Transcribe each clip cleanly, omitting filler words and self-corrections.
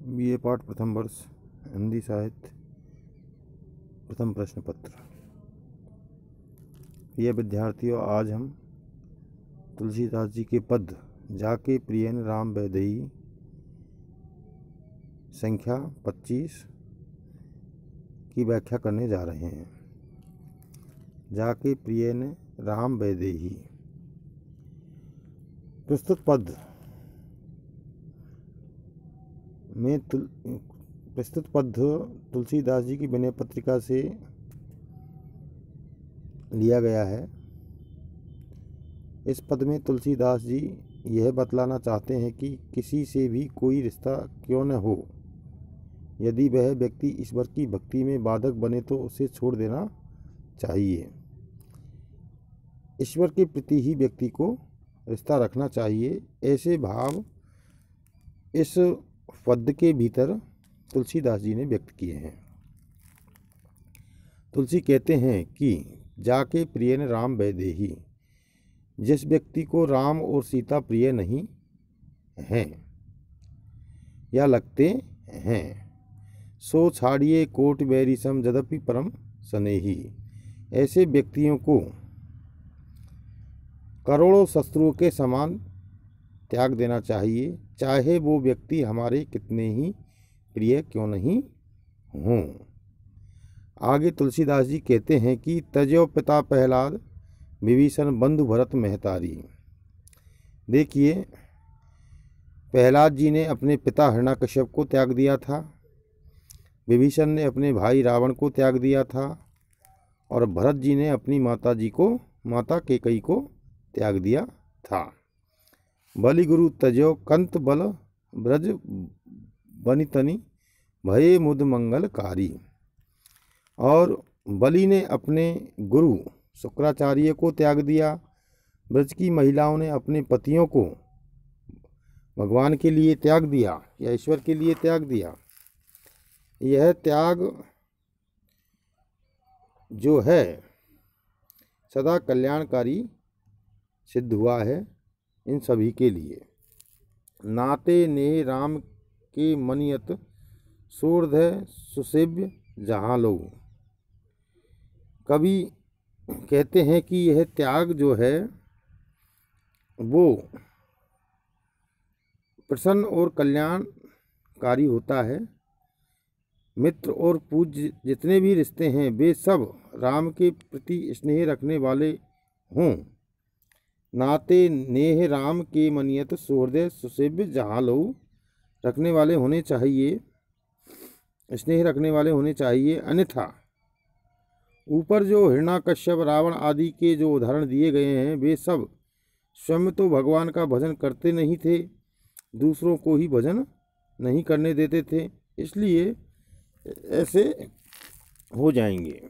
BA पाठ प्रथम वर्ष हिंदी साहित्य प्रथम प्रश्न पत्र। प्रिय विद्यार्थियों, आज हम तुलसीदास जी के पद जाके प्रियन राम वैदेही संख्या 25 की व्याख्या करने जा रहे हैं। जाके प्रियन राम वैदेही। प्रस्तुत पद में प्रस्तुत पद तुलसीदास जी की विनय पत्रिका से लिया गया है। इस पद में तुलसीदास जी यह बतलाना चाहते हैं कि किसी से भी कोई रिश्ता क्यों न हो, यदि वह व्यक्ति ईश्वर की भक्ति में बाधक बने तो उसे छोड़ देना चाहिए। ईश्वर के प्रति ही व्यक्ति को रिश्ता रखना चाहिए। ऐसे भाव इस पद के भीतर तुलसीदास जी ने व्यक्त किए हैं। तुलसी कहते हैं कि जाके प्रियन राम वैदेही, जिस व्यक्ति को राम और सीता प्रिय नहीं हैं या लगते हैं, सो छाड़िए कोट बैरी सम जदपि परम स्नेही। ऐसे व्यक्तियों को करोड़ों शत्रुओं के समान त्याग देना चाहिए, चाहे वो व्यक्ति हमारे कितने ही प्रिय क्यों नहीं हों। आगे तुलसीदास जी कहते हैं कि तजो पिता प्रहलाद विभीषण बंधु भरत महतारी। देखिए, प्रहलाद जी ने अपने पिता हिरण्यकश्यप को त्याग दिया था, विभीषण ने अपने भाई रावण को त्याग दिया था और भरत जी ने अपनी माता कैकेयी को त्याग दिया था। बलि गुरु तजो कंत बल ब्रज बनितनि भये मुद मंगलकारी। और बलि ने अपने गुरु शुक्राचार्य को त्याग दिया। ब्रज की महिलाओं ने अपने पतियों को भगवान के लिए त्याग दिया या ईश्वर के लिए त्याग दिया। यह त्याग जो है सदा कल्याणकारी सिद्ध हुआ है इन सभी के लिए। नाते नेह राम के मनियत सूर्ध सुसेव्य जहाँ लो। कवि कहते हैं कि यह त्याग जो है वो प्रसन्न और कल्याणकारी होता है। मित्र और पूज्य जितने भी रिश्ते हैं वे सब राम के प्रति स्नेह रखने वाले हों। नाते नेह राम के मनियत सुहृदय सुसेव्य जहाँ लो रखने वाले होने चाहिए, स्नेह रखने वाले होने चाहिए। अन्यथा ऊपर जो हिरण्यकश्यप रावण आदि के जो उदाहरण दिए गए हैं वे सब स्वयं तो भगवान का भजन करते नहीं थे, दूसरों को ही भजन नहीं करने देते थे, इसलिए ऐसे हो जाएंगे।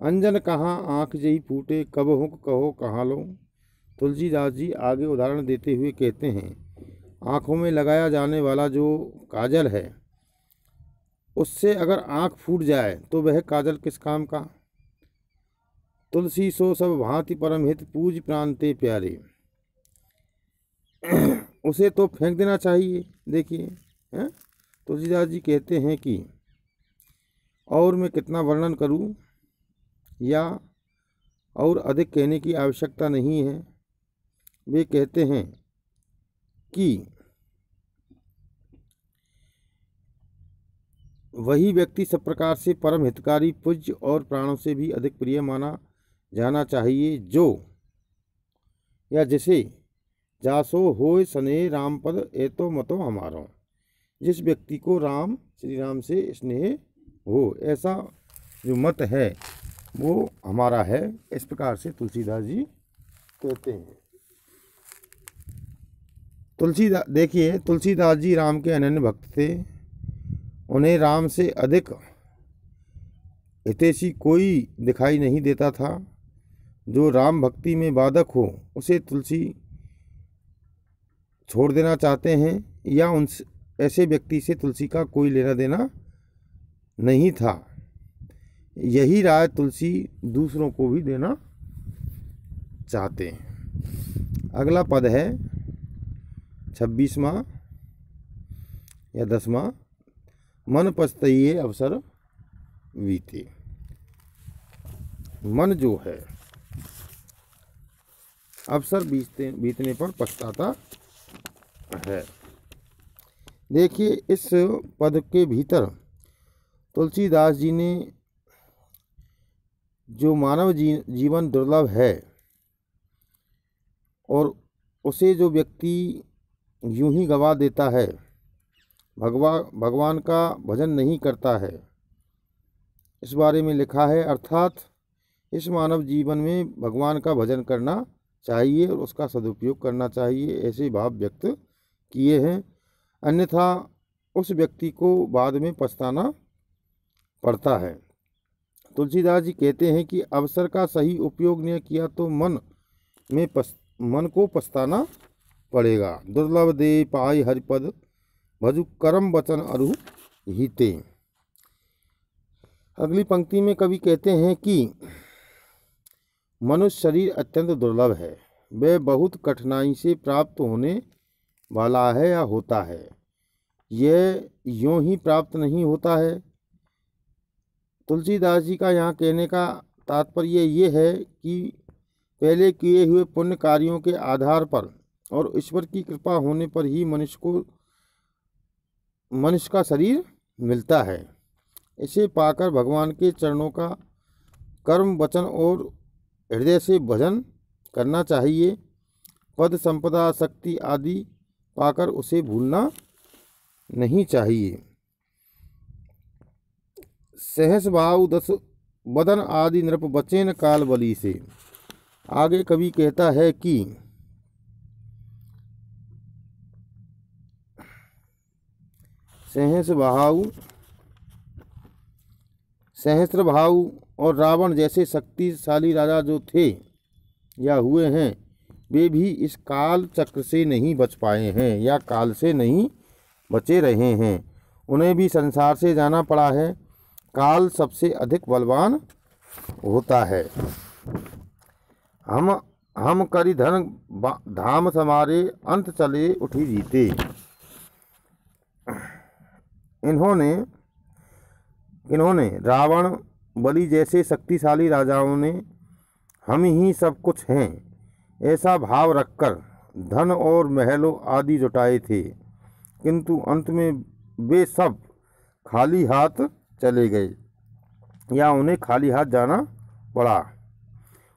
अंजन कहाँ आँख जही फूटे, कब हुक कहो कहाँ लो। तुलसीदास जी आगे उदाहरण देते हुए कहते हैं, आँखों में लगाया जाने वाला जो काजल है उससे अगर आँख फूट जाए तो वह काजल किस काम का। तुलसी सो सब भांति परम हित, पूज प्राण ते प्यारे। उसे तो फेंक देना चाहिए। देखिए, तुलसीदास जी कहते हैं कि और मैं कितना वर्णन करूं या और अधिक कहने की आवश्यकता नहीं है। वे कहते हैं कि वही व्यक्ति सब प्रकार से परम हितकारी, पूज्य और प्राणों से भी अधिक प्रिय माना जाना चाहिए, जो या जिसे जासो होय स्नेह राम पद एतो मतो हमारो। जिस व्यक्ति को श्री राम से स्नेह हो, ऐसा जो मत है वो हमारा है। इस प्रकार से तुलसीदास जी कहते हैं। देखिए, तुलसीदास जी राम के अनन्य भक्त थे। उन्हें राम से अधिक हितैषी कोई दिखाई नहीं देता था। जो राम भक्ति में बाधक हो उसे तुलसी छोड़ देना चाहते हैं, या उन ऐसे व्यक्ति से तुलसी का कोई लेना देना नहीं था। यही राय तुलसी दूसरों को भी देना चाहते हैं। अगला पद है 26वां। या 10वां, मन पछताइए अवसर बीते। मन जो है अवसर बीतने पर पछताता है। देखिए, इस पद के भीतर तुलसीदास जी ने जो मानव जीवन दुर्लभ है और उसे जो व्यक्ति यूं ही गवा देता है, भगवान का भजन नहीं करता है, इस बारे में लिखा है। अर्थात इस मानव जीवन में भगवान का भजन करना चाहिए और उसका सदुपयोग करना चाहिए, ऐसे भाव व्यक्त किए हैं। अन्यथा उस व्यक्ति को बाद में पछताना पड़ता है। तुलसीदास जी कहते हैं कि अवसर का सही उपयोग न किया तो मन को पछताना पड़ेगा। दुर्लभ दे पाई हरिपद, भजु करम वचन अरु हिते। अगली पंक्ति में कवि कहते हैं कि मनुष्य शरीर अत्यंत दुर्लभ है, वह बहुत कठिनाई से प्राप्त होने वाला है या होता है। यह यूं ही प्राप्त नहीं होता है। तुलसीदास जी का यहाँ कहने का तात्पर्य ये है कि पहले किए हुए पुण्य कार्यों के आधार पर और ईश्वर की कृपा होने पर ही मनुष्य का शरीर मिलता है। इसे पाकर भगवान के चरणों का कर्म, वचन और हृदय से भजन करना चाहिए। पद, संपदा, शक्ति आदि पाकर उसे भूलना नहीं चाहिए। सहस भाव दस बदन आदि नृप बचेन काल बली से। आगे कवि कहता है कि सहस्त्र भाव और रावण जैसे शक्तिशाली राजा जो थे या हुए हैं, वे भी इस काल चक्र से नहीं बच पाए हैं या काल से नहीं बचे रहे हैं। उन्हें भी संसार से जाना पड़ा है। काल सबसे अधिक बलवान होता है। हम करी धन धाम समारे, अंत चले उठी जीते। इन्होंने रावण, बलि जैसे शक्तिशाली राजाओं ने हम ही सब कुछ हैं ऐसा भाव रखकर धन और महलों आदि जुटाए थे, किंतु अंत में वे सब खाली हाथ चले गए या उन्हें खाली हाथ जाना पड़ा।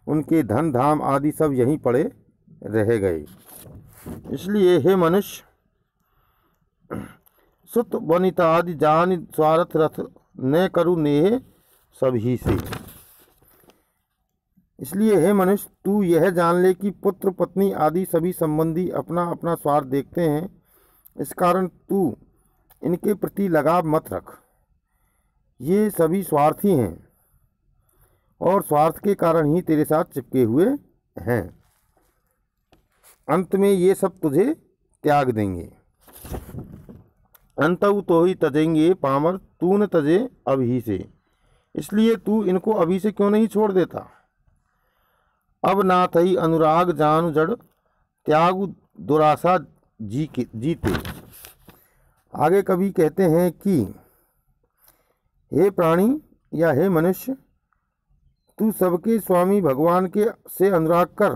उनके धन धाम आदि सब यहीं पड़े रह गए। इसलिए हे मनुष्य, सुत वनिता आदि जान स्वार्थ रथ न करु नेह सभी से। इसलिए हे मनुष्य, तू यह जान ले कि पुत्र, पत्नी आदि सभी संबंधी अपना अपना स्वार्थ देखते हैं। इस कारण तू इनके प्रति लगाव मत रख। ये सभी स्वार्थी हैं और स्वार्थ के कारण ही तेरे साथ चिपके हुए हैं। अंत में ये सब तुझे त्याग देंगे। अंतउ तो ही तजेंगे पामर, तू न तजे अभी से। इसलिए तू इनको अभी से क्यों नहीं छोड़ देता। अब नाथ ही अनुराग जानु जड़, त्याग दुराशा जीते। आगे कवि कहते हैं कि हे प्राणी या हे मनुष्य, तू सबके स्वामी भगवान के से अनुराग कर,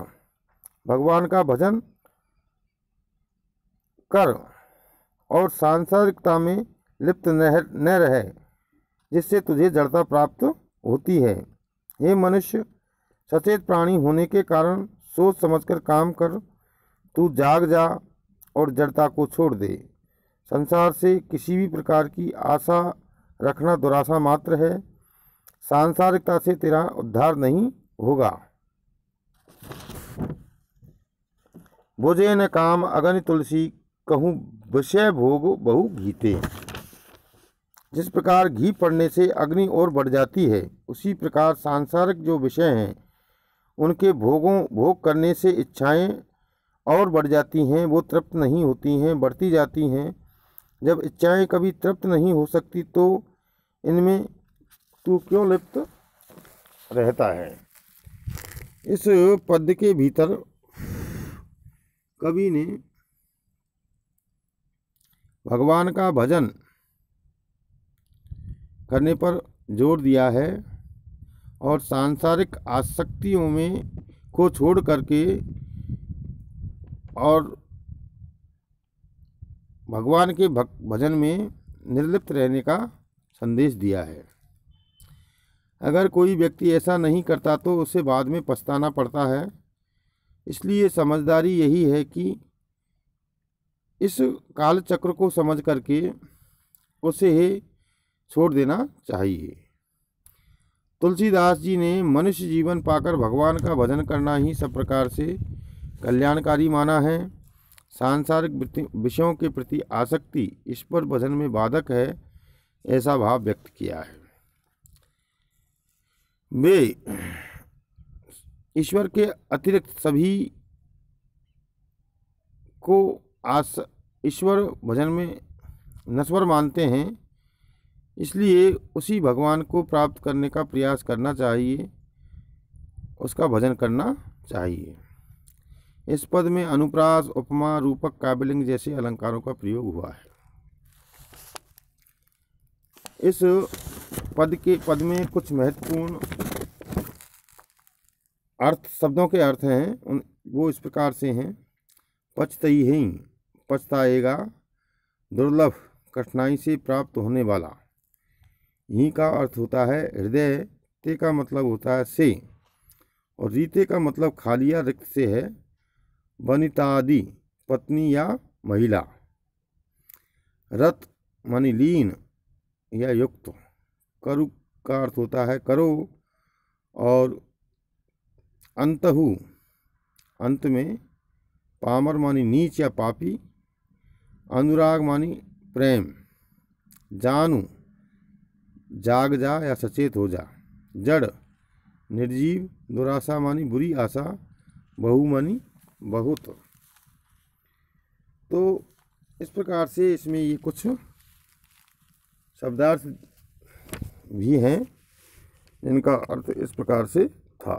भगवान का भजन कर और सांसारिकता में लिप्त न रहे, जिससे तुझे जड़ता प्राप्त होती है। हे मनुष्य, सचेत प्राणी होने के कारण सोच समझकर काम कर। तू जाग जा और जड़ता को छोड़ दे। संसार से किसी भी प्रकार की आशा रखना दुराशा मात्र है। सांसारिकता से तेरा उद्धार नहीं होगा। बुझे न काम अगन तुलसी, कहूँ विषय भोग बहु घीते। जिस प्रकार घी पड़ने से अग्नि और बढ़ जाती है, उसी प्रकार सांसारिक जो विषय हैं उनके भोग करने से इच्छाएं और बढ़ जाती हैं, वो तृप्त नहीं होती हैं, बढ़ती जाती हैं। जब इच्छाएं कभी तृप्त नहीं हो सकती तो इनमें तू क्यों लिप्त रहता है। इस पद के भीतर कवि ने भगवान का भजन करने पर जोर दिया है और सांसारिक आसक्तियों में को छोड़ करके और भगवान के भजन में निर्लिप्त रहने का संदेश दिया है। अगर कोई व्यक्ति ऐसा नहीं करता तो उसे बाद में पछताना पड़ता है। इसलिए समझदारी यही है कि इस काल चक्र को समझ करके उसे छोड़ देना चाहिए। तुलसीदास जी ने मनुष्य जीवन पाकर भगवान का भजन करना ही सब प्रकार से कल्याणकारी माना है। सांसारिक विषयों के प्रति आसक्ति ईश्वर भजन में बाधक है, ऐसा भाव व्यक्त किया है। वे ईश्वर के अतिरिक्त सभी को ईश्वर भजन में नश्वर मानते हैं, इसलिए उसी भगवान को प्राप्त करने का प्रयास करना चाहिए, उसका भजन करना चाहिए। इस पद में अनुप्रास, उपमा, रूपक, काव्यलिंग जैसे अलंकारों का प्रयोग हुआ है। इस पद में कुछ महत्वपूर्ण अर्थ, शब्दों के अर्थ हैं, वो इस प्रकार से हैं। पछतई, पछताएगा, दुर्लभ, कठिनाई से प्राप्त होने वाला। यही का अर्थ होता है हृदय, ते का मतलब होता है से, और रीते का मतलब खाली या रिक्त से है। वनितादि, पत्नी या महिला। रत मानी लीन या युक्त। करु का अर्थ होता है करो, और अंतहु, अंत में। पामर मानी नीच या पापी। अनुराग मानी प्रेम। जानू, जाग जा या सचेत हो जा। जड़, निर्जीव। दुराशा मानी बुरी आशा। बहु मानी बहुत। तो इस प्रकार से इसमें ये कुछ शब्दार्थ भी हैं जिनका अर्थ इस प्रकार से था।